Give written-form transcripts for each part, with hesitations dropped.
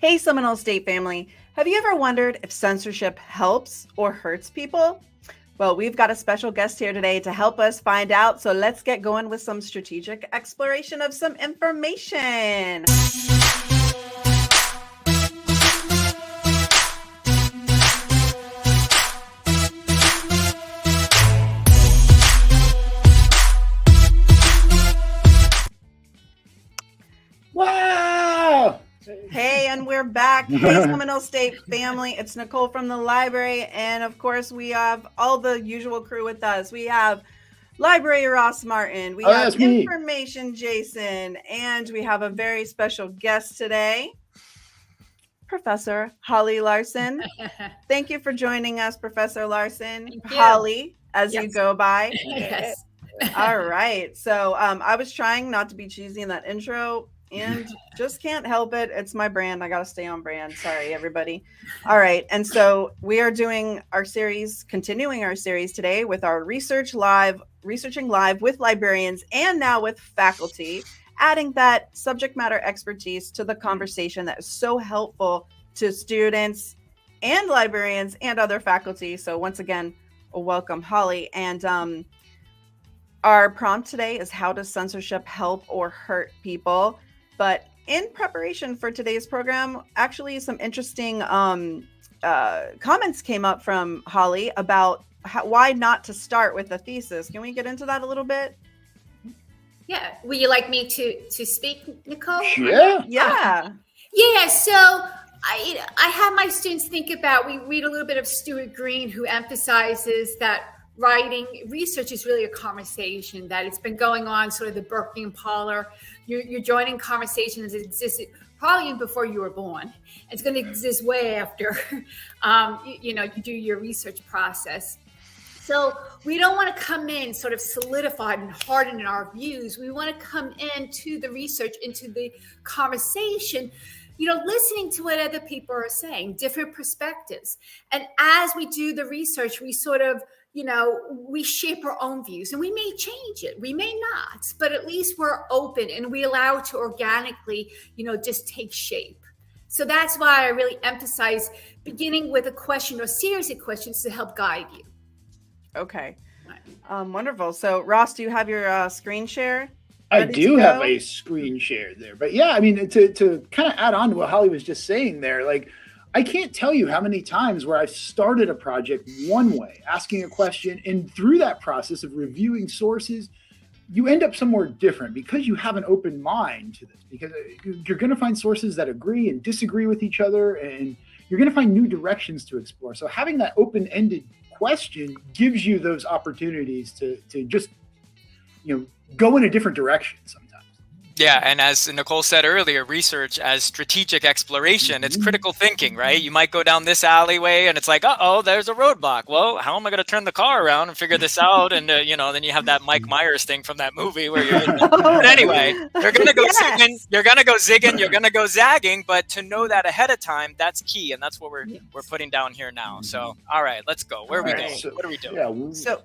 Hey, Seminole State family. Have you ever wondered if censorship helps or hurts people? Well, we've got a special guest here today to help us find out. So let's get going with some strategic exploration of some information. Wow! Hey, and we're back. Hey, Seminole State family. It's Nicole from the library. And of course, we have all the usual crew with us. We have Library Ross Martin. We have Information Jason. And we have a very special guest today, Professor Holly Larson. Thank you for joining us, Professor Larson. Holly, as you go by. Yes. All right. So I was trying not to be cheesy in that intro and just can't help it. It's my brand. I got to stay on brand. Sorry, everybody. All right. And so we are doing our series, continuing our series today with our researching live with librarians and now with faculty, adding that subject matter expertise to the conversation that is so helpful to students and librarians and other faculty. So once again, welcome, Holly. And our prompt today is, how does censorship help or hurt people? But in preparation for today's program, actually some interesting comments came up from Holly about why not to start with a thesis. Can we get into that a little bit? Yeah. Would you like me to speak, Nicole? Yeah. Yeah. Yeah. So I have my students think about, we read a little bit of Stuart Green, who emphasizes that writing research is really a conversation, that it's been going on, sort of the Burkean parlor. You're joining conversations that existed probably even before you were born. It's going to exist way after you do your research process. So we don't want to come in sort of solidified and hardened in our views. We want to come into the research, into the conversation, listening to what other people are saying, different perspectives. And as we do the research, we sort of, we shape our own views, and we may change it, we may not, but at least we're open and we allow it to organically, just take shape. So that's why I really emphasize beginning with a question or series of questions to help guide you. Okay. Wonderful. So Ross, do you have your screen share? I do have a screen share there, but yeah, I mean, to kind of add on to what Holly was just saying there, like, I can't tell you how many times where I've started a project one way, asking a question, and through that process of reviewing sources, you end up somewhere different because you have an open mind to this, because you're going to find sources that agree and disagree with each other, and you're going to find new directions to explore. So having that open-ended question gives you those opportunities to just, go in a different direction sometimes. Yeah, and as Nicole said earlier, research as strategic exploration, it's critical thinking, right? You might go down this alleyway and it's like, uh-oh, there's a roadblock. Well, how am I going to turn the car around and figure this out? And, then you have that Mike Myers thing from that movie where you're but anyway, you're going to go zigging, you're going to go zigging, you're going to go zagging, but to know that ahead of time, that's key. And that's what we're putting down here now. So, all right, let's go. Where are we going? What are we doing? Yeah, so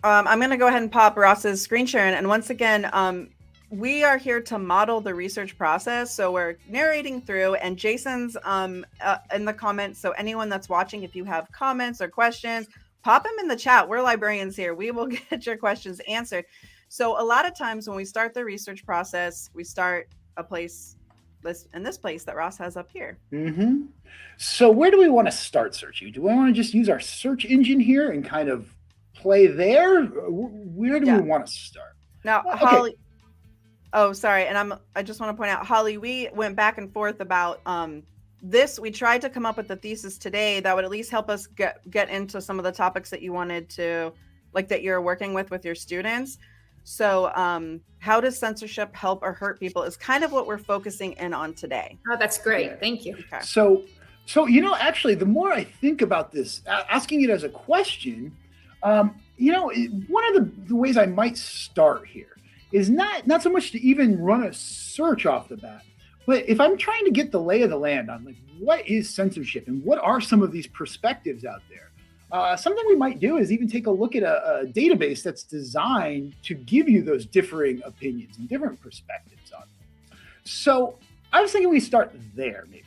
I'm going to go ahead and pop Ross's screen sharing. And once again, we are here to model the research process. So we're narrating through, and Jason's in the comments. So anyone that's watching, if you have comments or questions, pop them in the chat. We're librarians here. We will get your questions answered. So a lot of times when we start the research process, we start in this place that Ross has up here. Mm-hmm. So where do we want to start searching? Do we want to just use our search engine here and kind of play there? Where do we want to start? Now, Holly. Oh, sorry. And I just want to point out, Holly, we went back and forth about this. We tried to come up with a thesis today that would at least help us get into some of the topics that you wanted to, like, that you're working with your students. So how does censorship help or hurt people is kind of what we're focusing in on today. Oh, that's great. Thank you. Okay. So actually, the more I think about this, asking it as a question, one of the ways I might start here is not so much to even run a search off the bat, but if I'm trying to get the lay of the land on, like, what is censorship and what are some of these perspectives out there, something we might do is even take a look at a database that's designed to give you those differing opinions and different perspectives on them. So I was thinking we start there, maybe.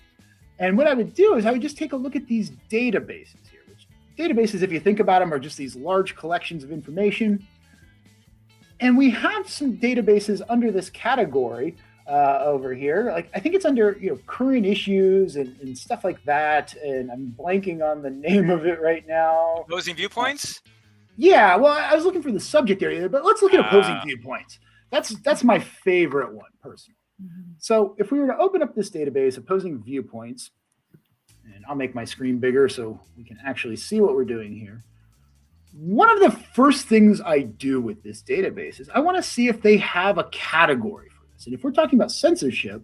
And what I would do is I would just take a look at these databases here. Which databases, if you think about them, are just these large collections of information. And we have some databases under this category over here. Like I think it's under current issues and stuff like that. And I'm blanking on the name of it right now. Opposing viewpoints? Yeah, well, I was looking for the subject area, but let's look at opposing viewpoints. That's my favorite one personally. So if we were to open up this database, opposing viewpoints, and I'll make my screen bigger so we can actually see what we're doing here. One of the first things I do with this database is I want to see if they have a category for this. And if we're talking about censorship,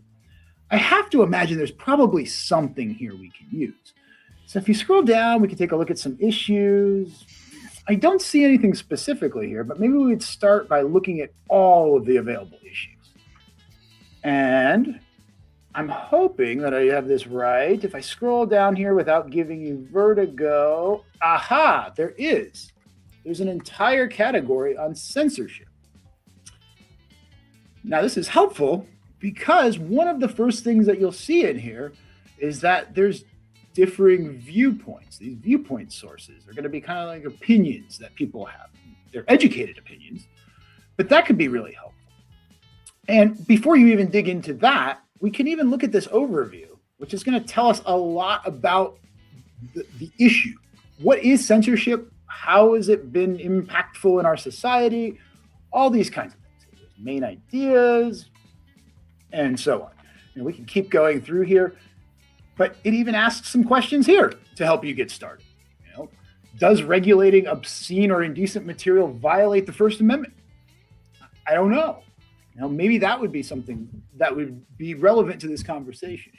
I have to imagine there's probably something here we can use. So if you scroll down, we can take a look at some issues. I don't see anything specifically here, but maybe we would start by looking at all of the available issues. And I'm hoping that I have this right. If I scroll down here without giving you vertigo, aha, there is. There's an entire category on censorship. Now, this is helpful because one of the first things that you'll see in here is that there's differing viewpoints. These viewpoint sources are going to be kind of like opinions that people have. They're educated opinions, but that could be really helpful. And before you even dig into that, we can even look at this overview, which is going to tell us a lot about the issue. What is censorship? How has it been impactful in our society? All these kinds of things. There's main ideas, and so on. And we can keep going through here, but it even asks some questions here to help you get started. Does regulating obscene or indecent material violate the First Amendment? I don't know. Maybe that would be something that would be relevant to this conversation.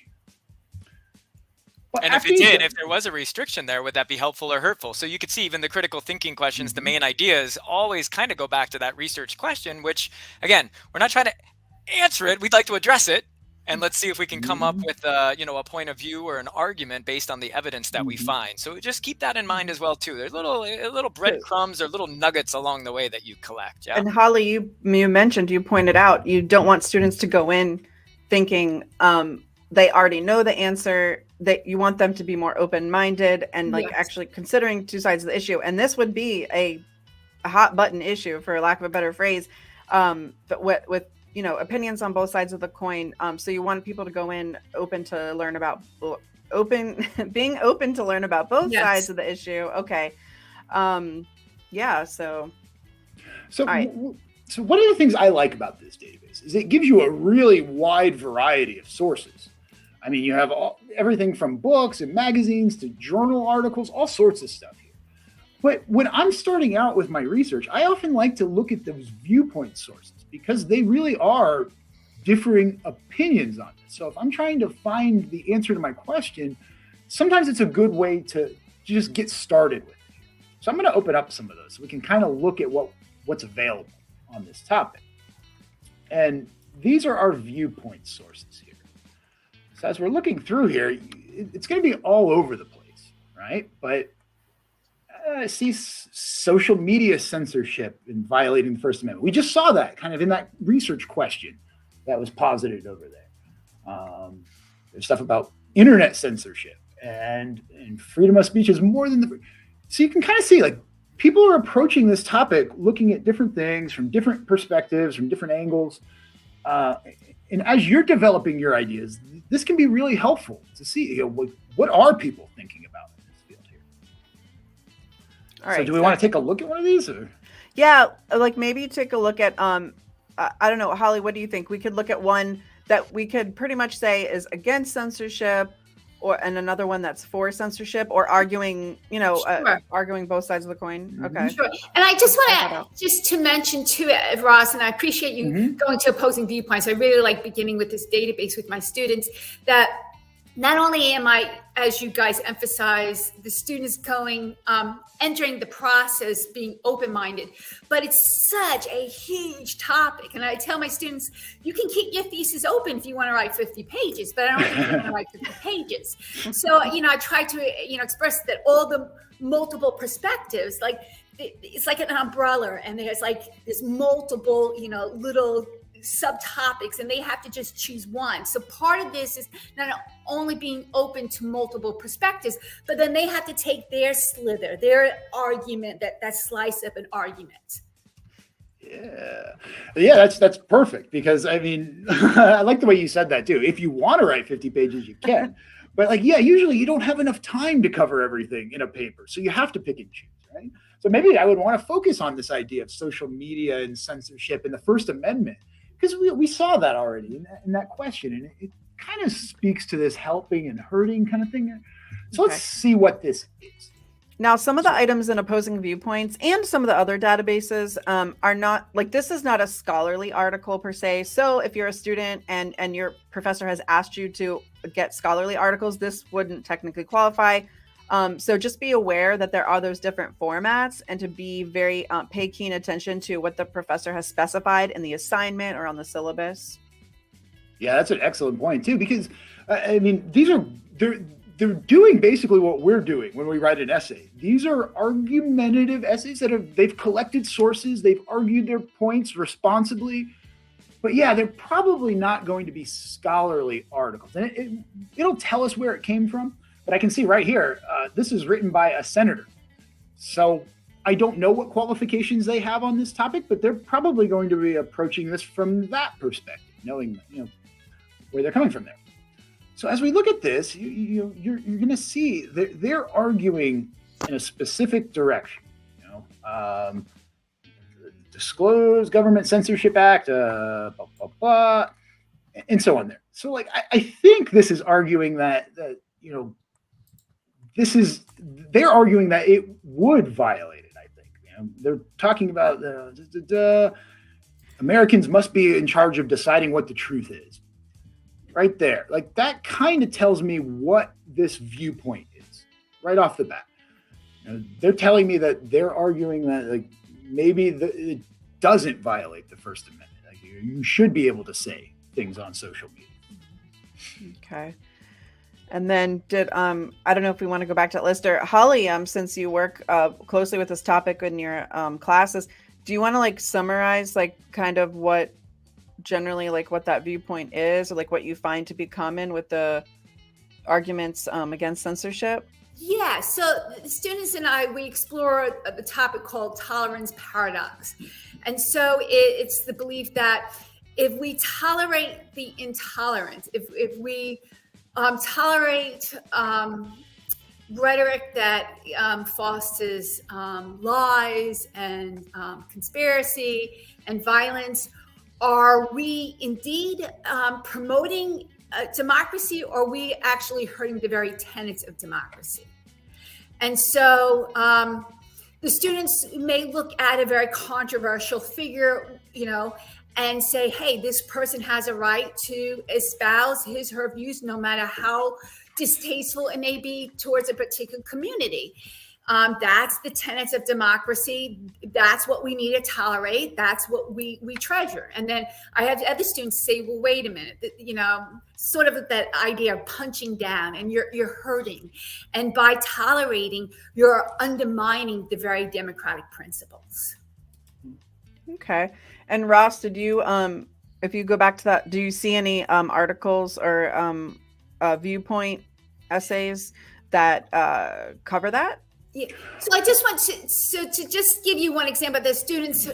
And if it did, if there was a restriction there, would that be helpful or hurtful? So you could see even the critical thinking questions, the main ideas always kind of go back to that research question, which, again, we're not trying to answer it. We'd like to address it. And let's see if we can come up with, a point of view or an argument based on the evidence that we find. So just keep that in mind as well, too. There's little breadcrumbs or little nuggets along the way that you collect. Yeah. And Holly, you pointed out, you don't want students to go in thinking they already know the answer, that you want them to be more open-minded and actually considering two sides of the issue. And this would be a hot button issue, for lack of a better phrase, but with opinions on both sides of the coin. So you want people to go in open to learn about being open to learn about both sides of the issue. Okay. So one of the things I like about this database is it gives you a really wide variety of sources. I mean, you have everything from books and magazines to journal articles, all sorts of stuff here. But when I'm starting out with my research, I often like to look at those viewpoint sources because they really are differing opinions on this. So if I'm trying to find the answer to my question, sometimes it's a good way to just get started with it. So I'm going to open up some of those so we can kind of look at what's available on this topic. And these are our viewpoint sources here. So as we're looking through here, it's going to be all over the place, right? But I see social media censorship and violating the First Amendment. We just saw that kind of in that research question that was posited over there. There's stuff about internet censorship and freedom of speech is more than so you can kind of see like people are approaching this topic looking at different things from different perspectives, from different angles. And as you're developing your ideas, this can be really helpful to see what are people thinking about in this field here. All right. So do we want to take a look at one of these? Or? Yeah, like maybe take a look at, I don't know, Holly, what do you think? We could look at one that we could pretty much say is against censorship, and another one that's for censorship, or arguing, arguing both sides of the coin. Okay. Sure. And I just want to mention too, Ross, and I appreciate you going to opposing viewpoints. I really like beginning with this database with my students, that not only am I, as you guys emphasize, the students entering the process, being open-minded, but it's such a huge topic. And I tell my students, you can keep your thesis open if you want to write 50 pages, but I don't think you want to write 50 pages. So, I try to, express that all the multiple perspectives, like it's like an umbrella, and there's multiple, little subtopics, and they have to just choose one. So part of this is not only being open to multiple perspectives, but then they have to take their slither, their argument, that slice of an argument. Yeah, that's perfect, because I mean, I like the way you said that too. If you want to write 50 pages, you can. But like, yeah, usually you don't have enough time to cover everything in a paper. So you have to pick and choose, right? So maybe I would want to focus on this idea of social media and censorship and the First Amendment, because we saw that already in that question. And it kind of speaks to this helping and hurting kind of thing. So let's see what this is. Now, some of the items in opposing viewpoints and some of the other databases are not, like, this is not a scholarly article per se. So if you're a student and your professor has asked you to get scholarly articles, this wouldn't technically qualify. So just be aware that there are those different formats, and to be very pay keen attention to what the professor has specified in the assignment or on the syllabus. Yeah, that's an excellent point too, because I mean, they're doing basically what we're doing when we write an essay. These are argumentative essays they've collected sources, they've argued their points responsibly. But yeah, they're probably not going to be scholarly articles. And it'll tell us where it came from. But I can see right here, this is written by a senator. So I don't know what qualifications they have on this topic, but they're probably going to be approaching this from that perspective, knowing where they're coming from there. So as we look at this, you're going to see they're arguing in a specific direction. Disclose Government Censorship Act, blah, blah, blah, and so on there. So like, I think this is arguing that they're arguing that it would violate it. I think they're talking about Americans must be in charge of deciding what the truth is. Right there, like that kind of tells me what this viewpoint is right off the bat. They're telling me that they're arguing that like maybe it doesn't violate the First Amendment. Like you should be able to say things on social media. Okay. And then I don't know if we want to go back to that list, or Holly, since you work closely with this topic in your classes, do you want to like summarize like kind of what generally like what that viewpoint is, or like what you find to be common with the arguments against censorship? Yeah, so the students and we explore the topic called tolerance paradox. And so it's the belief that if we tolerate the intolerant, if we tolerate rhetoric that fosters lies and conspiracy and violence, are we indeed promoting democracy, or are we actually hurting the very tenets of democracy? And so the students may look at a very controversial figure, and say, hey, this person has a right to espouse his or her views, no matter how distasteful it may be towards a particular community. That's the tenets of democracy. That's what we need to tolerate. That's what we treasure. And then I have other students say, well, wait a minute, sort of that idea of punching down, and you're hurting. And by tolerating, you're undermining the very democratic principles. Okay. And Ross, did you, if you go back to that, do you see any articles or viewpoint essays that cover that? Yeah. So I just want to just give you one example. The students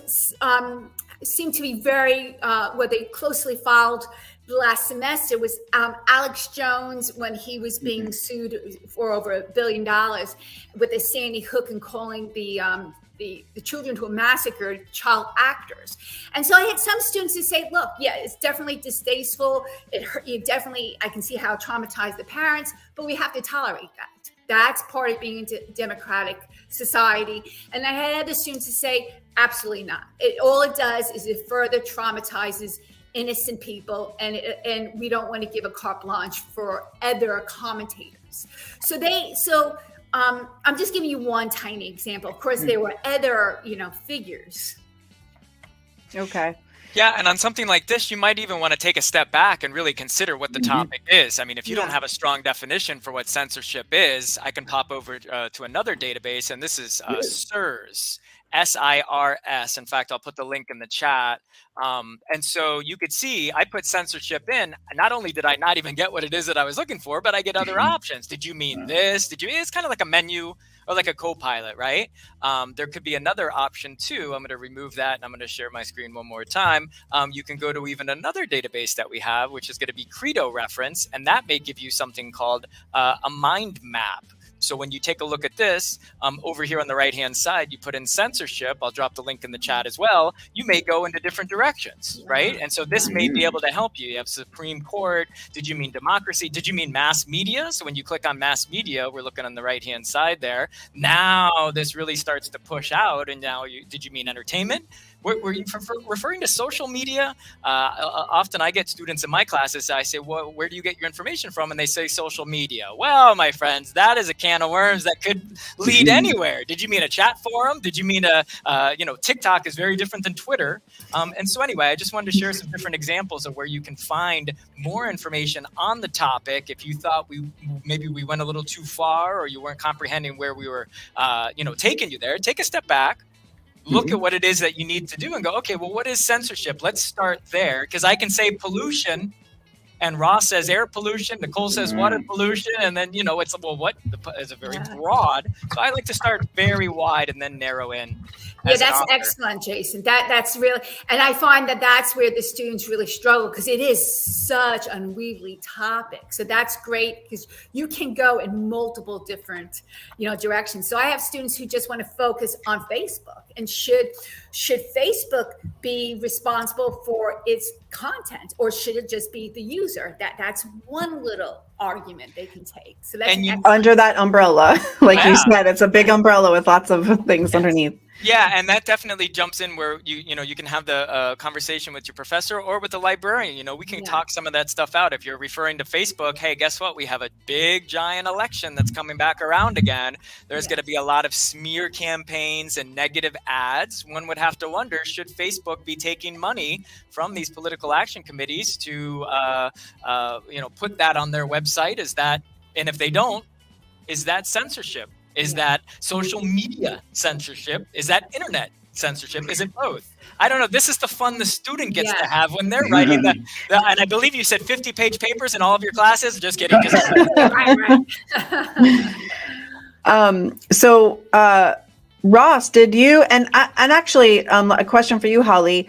seem to be very, what they closely followed the last semester was Alex Jones, when he was being sued for over $1 billion with the Sandy Hook and calling the children who were massacred child actors. And so I had some students who say, look, yeah, it's definitely distasteful. It hurt you. Definitely, I can see how it traumatized the parents, but we have to tolerate that. That's part of being a democratic society. And I had other students who say, absolutely not. All it does is it further traumatizes innocent people, and we don't want to give a carte blanche for other commentators. So I'm just giving you one tiny example. Of course, there were other, figures. Okay. Yeah, and on something like this, you might even want to take a step back and really consider what the topic is. I mean, if you don't have a strong definition for what censorship is, I can pop over to another database, and this is SIRS. SIRS. In fact, I'll put the link in the chat. And so you could see I put censorship in. Not only did I not even get what it is that I was looking for, but I get other options. Did you mean this? It's kind of like a menu or like a co-pilot, right? There could be another option too. I'm going to remove that and I'm going to share my screen one more time. You can go to even another database that we have, which is going to be Credo reference. And that may give you something called a mind map. So when you take a look at this, over here on the right-hand side, you put in censorship. I'll drop the link in the chat as well. You may go into different directions, right? And so this may be able to help you. You have Supreme Court. Did you mean democracy? Did you mean mass media? So when you click on mass media, we're looking on the right-hand side there. Now this really starts to push out. And now, did you mean entertainment? Were you referring to social media? Often I get students in my classes, I say, well, where do you get your information from? And they say social media. Well, my friends, that is a can of worms that could lead anywhere. Did you mean a chat forum? Did you mean TikTok is very different than Twitter? And so anyway, I just wanted to share some different examples of where you can find more information on the topic. If you thought maybe we went a little too far or you weren't comprehending where we were, taking you there, take a step back. Look at what it is that you need to do and go, okay, well, what is censorship? Let's start there. Because I can say pollution and Ross says air pollution, Nicole says water pollution. And then, it's, well, what is a very broad. So I like to start very wide and then narrow in. Yeah, that's excellent, Jason. That's really, and I find that that's where the students really struggle because it is such an unwieldy topic. So that's great because you can go in multiple different, directions. So I have students who just want to focus on Facebook. And should Facebook be responsible for its content, or should it just be the user? That's one little argument they can take. So that's under that umbrella, like you said, it's a big umbrella with lots of things underneath. Yeah, and that definitely jumps in where you can have the conversation with your professor or with the librarian. We can talk some of that stuff out. If you're referring to Facebook, hey, guess what? We have a big giant election that's coming back around again. There's going to be a lot of smear campaigns and negative ads. One would have to wonder, should Facebook be taking money from these political action committees to put that on their website? And if they don't, is that censorship? Is that social media censorship? Is that internet censorship? Is it both? I don't know. This is the fun the student gets to have when they're writing and I believe you said 50-page papers in all of your classes. Just kidding. So Ross, did you, and actually a question for you, Holly,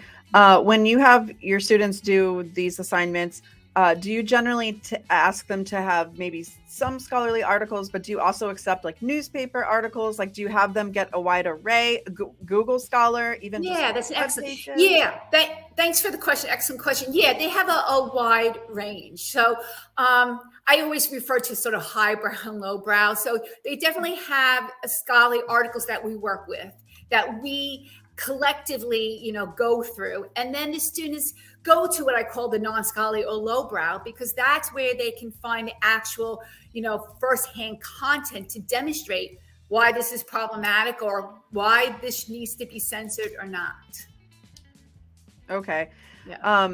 when you have your students do these assignments, do you generally ask them to have maybe some scholarly articles, but do you also accept like newspaper articles? Like, do you have them get a wide array, Google Scholar, even? Yeah, that's excellent. Yeah, thanks for the question. Excellent question. Yeah, they have a wide range. So I always refer to sort of highbrow and lowbrow. So they definitely have scholarly articles that we work with, that we collectively, go through. And then the students go to what I call the non-scholarly or lowbrow, because that's where they can find the actual, firsthand content to demonstrate why this is problematic or why this needs to be censored or not. Okay. Yeah.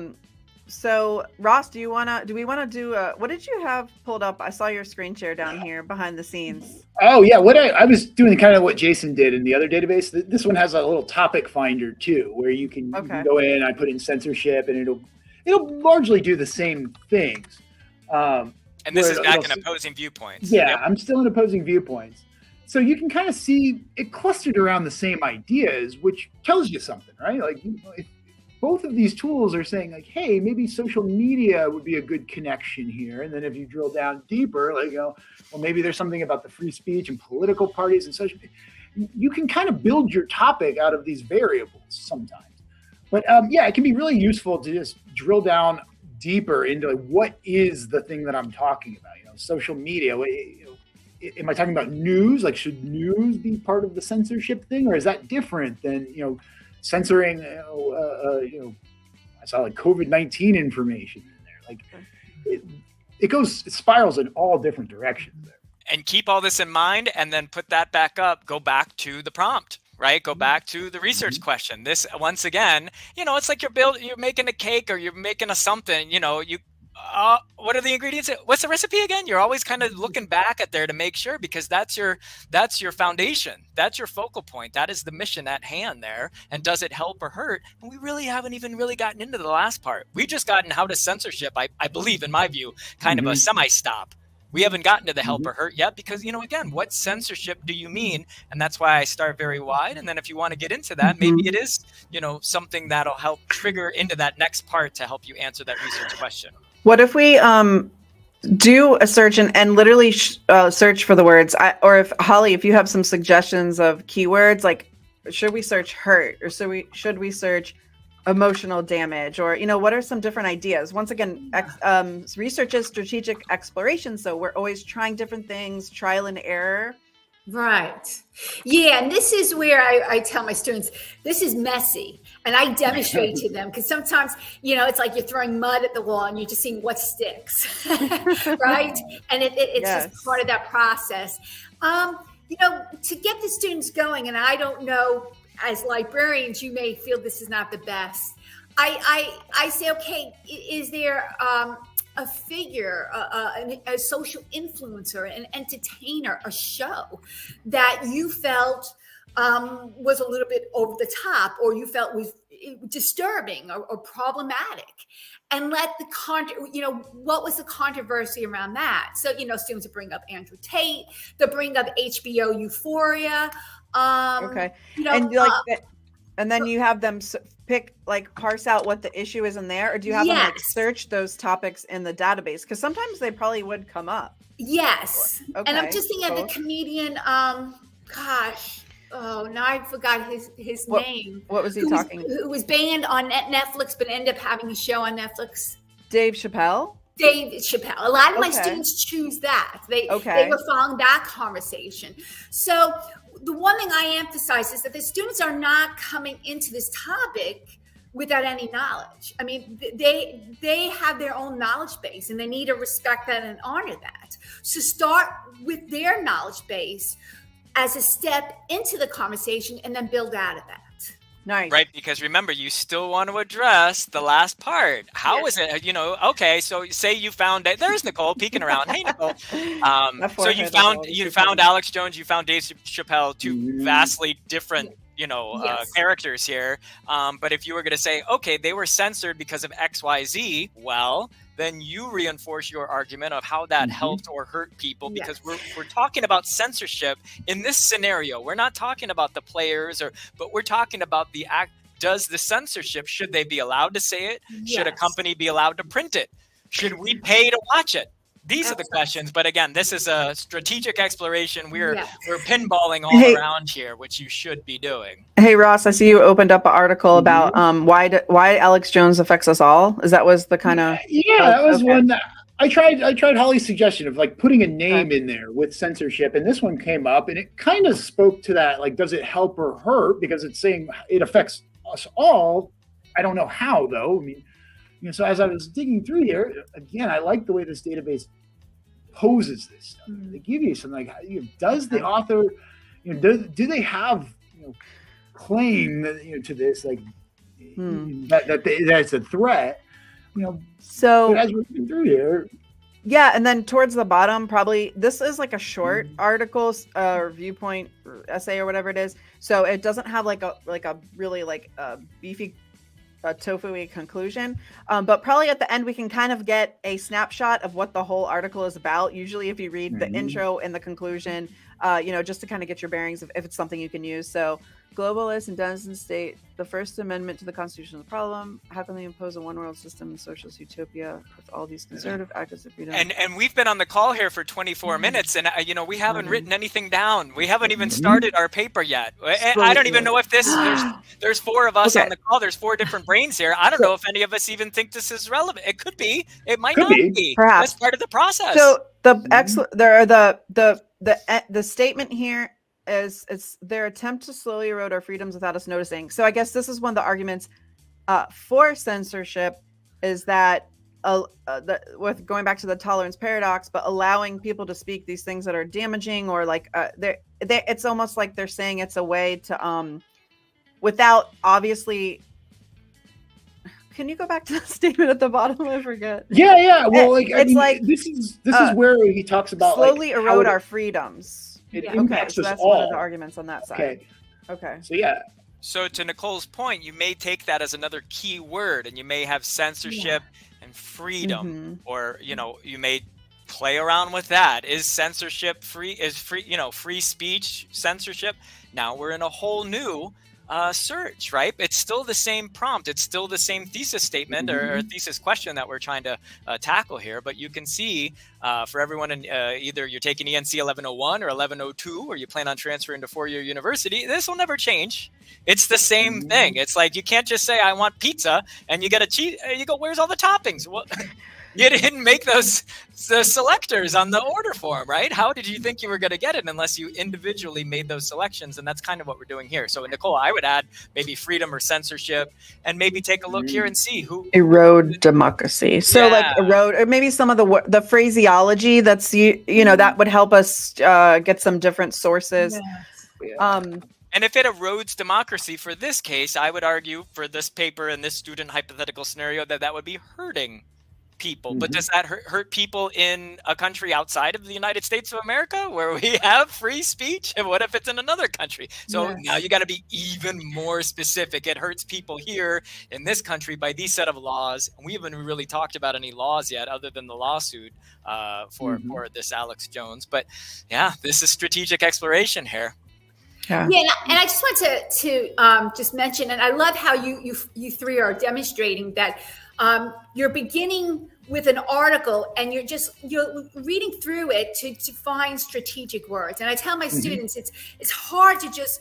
So Ross, do we want to do what did you have pulled up? I saw your screen share down here behind the scenes. Oh yeah. What I was doing kind of what Jason did in the other database. This one has a little topic finder too, where you can go in, I put in censorship and it'll largely do the same things. And this is back in opposing viewpoints. Yeah. Yep. I'm still in opposing viewpoints. So you can kind of see it clustered around the same ideas, which tells you something, right? Like, if both of these tools are saying like, hey, maybe social media would be a good connection here. And then if you drill down deeper, like, well, maybe there's something about the free speech and political parties and such. You can kind of build your topic out of these variables sometimes. But it can be really useful to just drill down deeper into like, what is the thing that I'm talking about? Social media. Am I talking about news? Like, should news be part of the censorship thing, or is that different than censoring? I saw like COVID-19 information in there. Like, it spirals in all different directions there. And keep all this in mind, and then put that back up. Go back to the prompt. Right? Go back to the research question. This, once again, it's like you're making a cake or you're making a something, what are the ingredients? What's the recipe again? You're always kind of looking back at there to make sure, because that's your foundation. That's your focal point. That is the mission at hand there. And does it help or hurt? And we really haven't even really gotten into the last part. We've just gotten how to censorship, I believe, in my view, kind of a semi-stop. We haven't gotten to the help or hurt yet because, again, what censorship do you mean? And that's why I start very wide. And then if you want to get into that, maybe it is, something that'll help trigger into that next part to help you answer that research question. What if we do a search and literally search for the words? Or if Holly, if you have some suggestions of keywords, like should we search hurt or should we search emotional damage, or what are some different ideas? Once again, research is strategic exploration, so we're always trying different things, trial and error. Right. Yeah. And this is where I tell my students, this is messy. And I demonstrate to them because sometimes, it's like you're throwing mud at the wall and you're just seeing what sticks. Right. And it's just part of that process. To get the students going, and I don't know, as librarians, you may feel this is not the best. I say, okay, is there a figure, a social influencer, an entertainer, a show that you felt was a little bit over the top, or you felt was disturbing or problematic? And let what was the controversy around that? So, students will bring up Andrew Tate, they'll bring up HBO Euphoria. Okay. And then you have them parse out what the issue is in there, or do you have them search those topics in the database? Because sometimes they probably would come up. Yes. Okay. And I'm just thinking of the comedian, now I forgot his name. What was he talking? Who was banned on Netflix, but ended up having a show on Netflix. Dave Chappelle. A lot of my students choose that. They were following that conversation. So the one thing I emphasize is that the students are not coming into this topic without any knowledge. I mean, they have their own knowledge base and they need to respect that and honor that. So start with their knowledge base as a step into the conversation and then build out of that. Nice. Right, because remember, you still want to address the last part. How is it, okay, so say you found, there's Nicole peeking around. Hey, Nicole. So you found Alex Jones, you found Dave Chappelle, two vastly different, characters here. But if you were going to say, okay, they were censored because of XYZ, well, then you reinforce your argument of how that helped or hurt people, because we're talking about censorship in this scenario. We're not talking about the players, but we're talking about the act. Does the censorship, should they be allowed to say it? Should a company be allowed to print it? Should we pay to watch it? These are the questions. But again, this is a strategic exploration. We're pinballing all around here, which you should be doing. Hey, Ross, I see you opened up an article about why Alex Jones affects us all. That was the kind of... that was one that I tried Holly's suggestion of putting a name in there with censorship. And this one came up and it kind of spoke to that. Does it help or hurt? Because it's saying it affects us all. I don't know how, though. I mean, so as I was digging through here, again, I like the way this database poses this stuff. They give you some does the author, do they have claim to this that's a threat? So as we're looking through here. Yeah, and then towards the bottom, probably this is a short article or viewpoint or essay or whatever it is. So it doesn't have a really a beefy tofu-y conclusion, but probably at the end we can kind of get a snapshot of what the whole article is about. Usually if you read the intro and the conclusion, just to kind of get your bearings if it's something you can use. So globalists and denizens state the First Amendment to the Constitution is a problem. How can they impose a one-world system in socialist utopia with all these conservative activists if we don't? And we've been on the call here for 24 minutes, and we haven't written anything down. We haven't even started our paper yet. I don't even know if there's four of us on the call. There's four different brains here. I don't know if any of us even think this is relevant. It could be. It might not be. Perhaps. That's part of the process. So the statement here is it's their attempt to slowly erode our freedoms without us noticing. So I guess this is one of the arguments for censorship is that with going back to the tolerance paradox, but allowing people to speak these things that are damaging or it's almost like they're saying it's a way to without obviously can you go back to the statement at the bottom? I forget. Yeah. Well, like It's like, this is where he talks about slowly like, erode our freedoms. It Yeah. impacts so us that's all. one of the arguments on that side. Okay. So yeah. So to Nicole's point, you may take that as another key word, and you may have censorship and freedom, or you may play around with that. Is censorship free? Is free speech censorship? Now we're in a whole new search, right? It's still the same prompt. It's still the same thesis statement or thesis question that we're trying to tackle here. But you can see for everyone in either you're taking ENC 1101 or 1102, or you plan on transferring to four-year university, this will never change. It's the same thing. It's like you can't just say I want pizza and you get a cheese. You go, where's all the toppings? Well, you didn't make the selectors on the order form, right? How did you think you were going to get it unless you individually made those selections? And that's kind of what we're doing here. So, Nicole, I would add maybe freedom or censorship, and maybe take a look here and see who erode democracy. So, like erode, or maybe some of the phraseology that's that would help us get some different sources. And if it erodes democracy for this case, I would argue for this paper and this student hypothetical scenario that would be hurting people. But does that hurt people in a country outside of the United States of America where we have free speech? And what if it's in another country? So now you got to be even more specific. It hurts people here in this country by these set of laws. And we haven't really talked about any laws yet other than the lawsuit for this Alex Jones. But yeah, this is strategic exploration here. Yeah, and I just want to just mention, and I love how you three are demonstrating that you're beginning with an article and you're reading through it to find strategic words. And I tell my students it's hard to just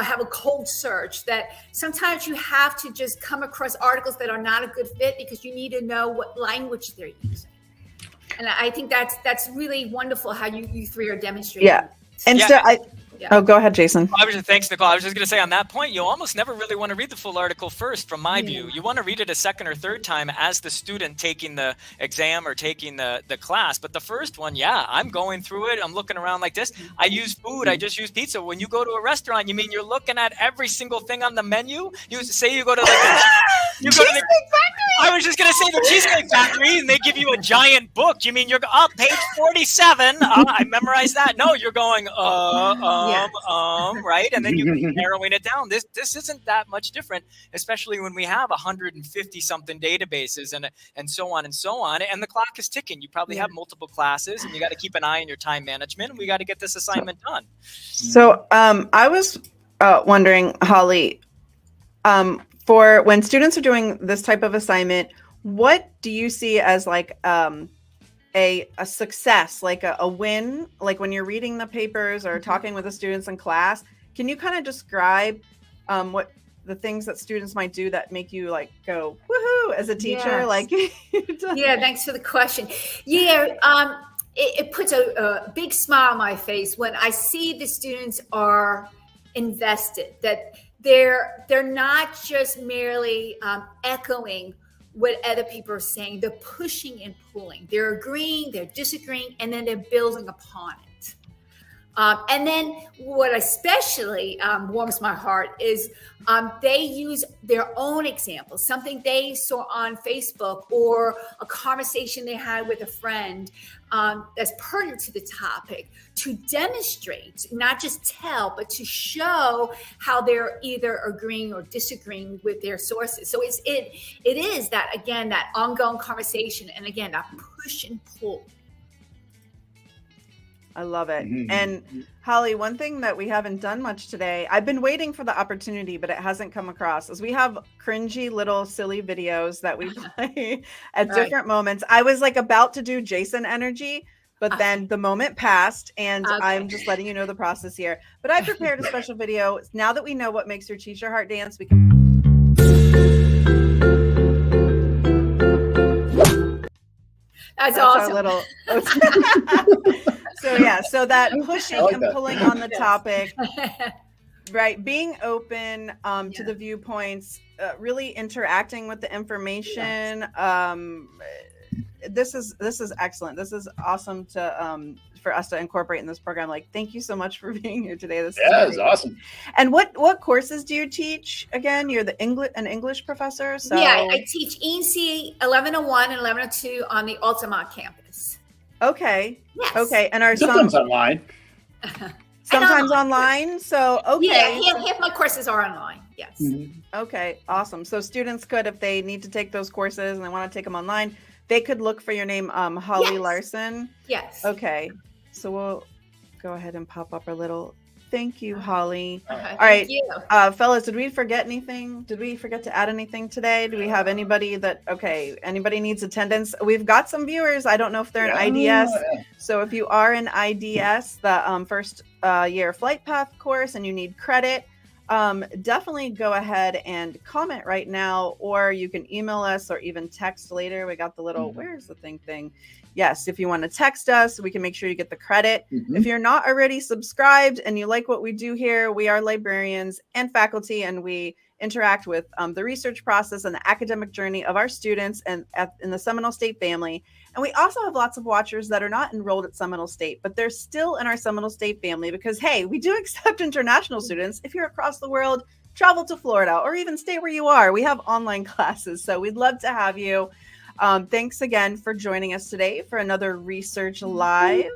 have a cold search, that sometimes you have to just come across articles that are not a good fit because you need to know what language they're using. And I think that's really wonderful how you three are demonstrating. Yeah, and so Oh, go ahead, Jason. Thanks, Nicole. I was just going to say on that point, you almost never really want to read the full article first, from my view. You want to read it a second or third time as the student taking the exam or taking the class. But the first one, I'm going through it. I'm looking around like this. I use food. I just use pizza. When you go to a restaurant, you mean you're looking at every single thing on the menu? You say you go to Cheesecake Factory. I was just going to say the Cheesecake Factory, and they give you a giant book. You mean you're up page 47? I memorized that. No, you're going, right? And then you're narrowing it down. This isn't that much different, especially when we have 150 something databases and so on and so on. And the clock is ticking. You probably have multiple classes, and you got to keep an eye on your time management. And we got to get this assignment done. So I was wondering, Holly, for when students are doing this type of assignment, what do you see as like a success, like a win, like when you're reading the papers or talking with the students in class? Can you kind of describe what the things that students might do that make you like go woohoo as a teacher? Like thanks for the question. It puts a big smile on my face when I see the students are invested, that they're not just merely echoing what other people are saying. They're pushing and pulling. They're agreeing, they're disagreeing, and then they're building upon it. And then what especially warms my heart is they use their own examples, something they saw on Facebook or a conversation they had with a friend that's pertinent to the topic, to demonstrate, not just tell, but to show how they're either agreeing or disagreeing with their sources. So it is that, again, that ongoing conversation, and again, that push and pull. I love it. And Holly, one thing that we haven't done much today, I've been waiting for the opportunity, but it hasn't come across, is we have cringy little silly videos that we play at different moments. I was like about to do Jason energy, but then the moment passed, and I'm just letting you know the process here. But I prepared a special video. Now that we know what makes your teacher heart dance, we can... That's awesome. Our little... So that pushing and pulling on the topic, right? Being open to the viewpoints, really interacting with the information, this is excellent. This is awesome to for us to incorporate in this program. Like, thank you so much for being here today. This Yeah, is it's awesome. And what courses do you teach again? You're an English professor. So yeah, I teach ENC 1101 and 1102 on the Altamont campus. Okay. Yes. Okay. And are Sometimes online. sometimes online. So okay. Yeah, half my courses are online. Yes. Mhm. Okay, awesome. So students could, if they need to take those courses and they want to take them online, they could look for your name, Holly Yes. Larson. Yes. Okay, so we'll go ahead and pop up our little thank you, Holly. Okay, All right, thank you. fellas, did we forget anything? Did we forget to add anything today? Do we have anybody anybody needs attendance? We've got some viewers. I don't know if they're in IDS. So if you are in IDS, the first year flight path course, and you need credit, definitely go ahead and comment right now, or you can email us or even text later. We got the little, where's the thing? Yes, if you want to text us, we can make sure you get the credit. If you're not already subscribed and you like what we do here, we are librarians and faculty, and we interact with the research process and the academic journey of our students and in the Seminole State family. And we also have lots of watchers that are not enrolled at Seminole State, but they're still in our Seminole State family because, hey, we do accept international students. If you're across the world, travel to Florida or even stay where you are. We have online classes, so we'd love to have you. Thanks again for joining us today for another Research Live.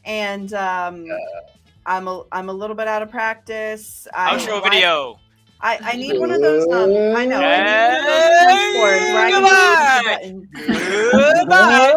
And I'm a little bit out of practice. Outro video. I need one of those. I know. I need one of those boards where I can Goodbye. push the button. Goodbye.